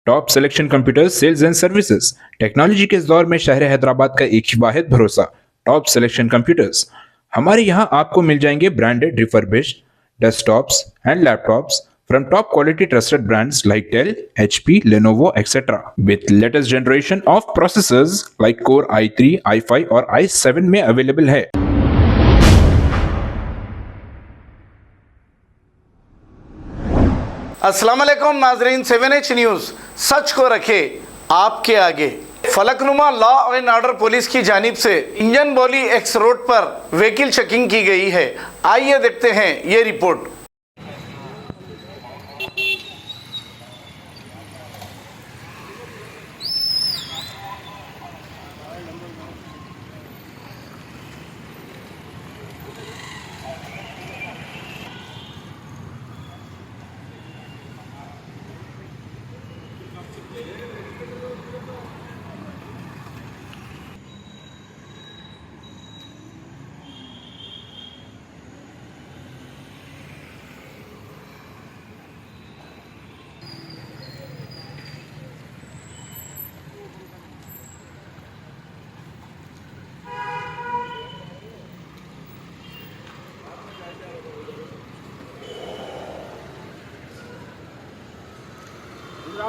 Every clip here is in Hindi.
Top selection computers sales and services. Technology के इस दौर में शहर हैदराबाद का एक ही वाहिद भरोसा, टॉप सिलेक्शन कंप्यूटर्स। हमारे यहाँ आपको मिल जाएंगे branded refurbished desktops and laptops from top quality trusted brands like Dell, HP, Lenovo, etc. with latest generation of processors like Core i3, i5 और i7 में अवेलेबल है। अस्सलाम वालेकुम नाजरीन, 7H न्यूज़ सच को रखे आपके आगे। Falaknuma law and order police की जानिब से इंजन बोली एक्स रोड पर व्हीकल चेकिंग की गई है। आइए देखते हैं ये रिपोर्ट।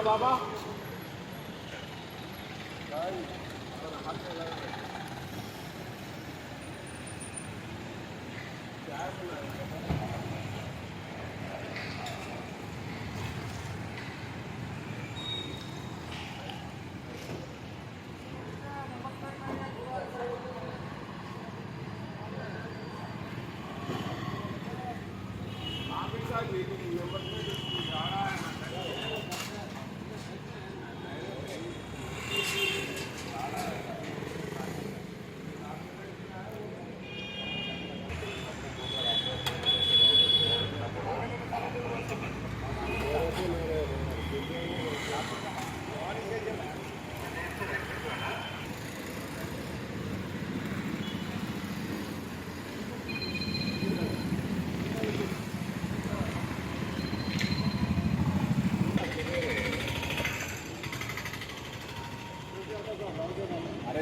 बाबा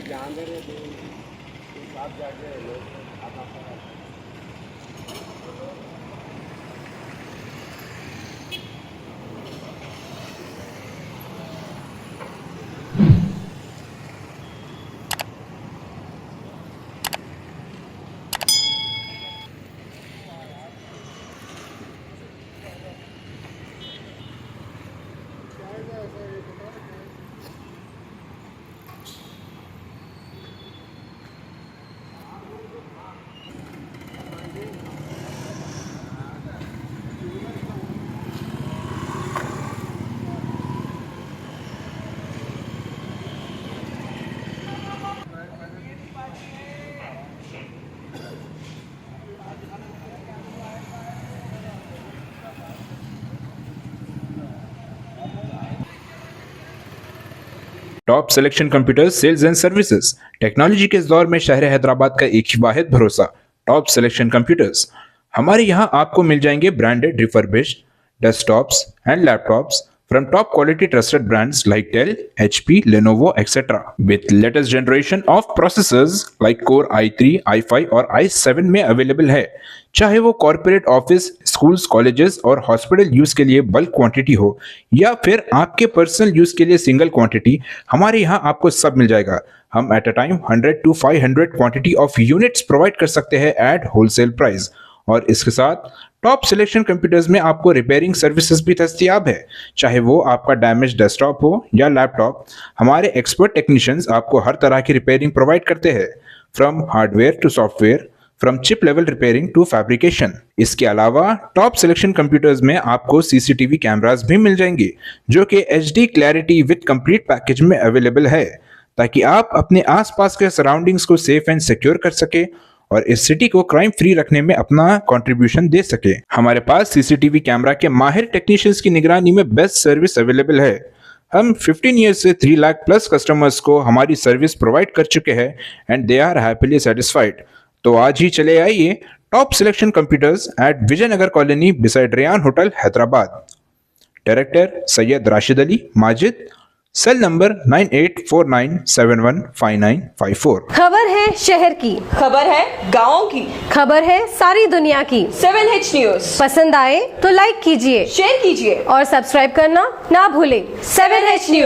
जान दे रहे साथ जाके top selection computers sales and services. Technology के इस दौर में शहर हैदराबाद का एक ही वाहिद भरोसा, टॉप सिलेक्शन कंप्यूटर्स। हमारे यहाँ आपको मिल जाएंगे branded refurbished desktops and laptops from top quality trusted brands like Dell, HP, Lenovo, etc. with latest generation of processors like Core i3, i5 और i7 में अवेलेबल है। चाहे वो कॉर्पोरेट ऑफिस, स्कूल्स, कॉलेजेस और हॉस्पिटल यूज के लिए बल्क क्वांटिटी हो या फिर आपके पर्सनल यूज के लिए सिंगल क्वांटिटी, हमारे यहाँ आपको सब मिल जाएगा। हम at a time 100 to 500 quantity of units provide कर सकते हैं एट होलसेल प्राइस। और इसके साथ टॉप सिलेक्शन कंप्यूटर्स में आपको रिपेयरिंग सर्विसेज भी दस्तियाब है। चाहे वो आपका डैमेज डेस्कटॉप हो या लैपटॉप, हमारे एक्सपर्ट टेक्नीशियंस आपको हर तरह की रिपेयरिंग प्रोवाइड करते हैं, from hardware to software, from chip level repairing to fabrication. इसके अलावा टॉप सिलेक्शन कंप्यूटर्स में आपको सीसीटीवी कैमरास भी मिल जाएंगे जो कि HD clarity with complete package में अवेलेबल है, ताकि आप अपने आसपास के सराउंडिंग्स को सेफ एंड सिक्योर कर सके और इस सिटी को क्राइम फ्री रखने में अपना कंट्रीब्यूशन दे सके। हमारे पास सीसीटीवी कैमरा के माहिर टेक्नीशियंस की निगरानी में बेस्ट सर्विस अवेलेबल है। हम 15 ईयर्स से 3 लाख प्लस कस्टमर्स को हमारी सर्विस प्रोवाइड कर चुके हैं and they are happily satisfied. तो आज ही चले आइए top selection computers at Vijaynagar colony beside Rayyan hotel, Hyderabad. Director Syed Rashid Ali Majid, cell number 9849715954। खबर है शहर की, खबर है गाँव की, खबर है सारी दुनिया की। 7H न्यूज पसंद आए तो लाइक कीजिए, शेयर कीजिए और सब्सक्राइब करना ना भूलें। 7H news.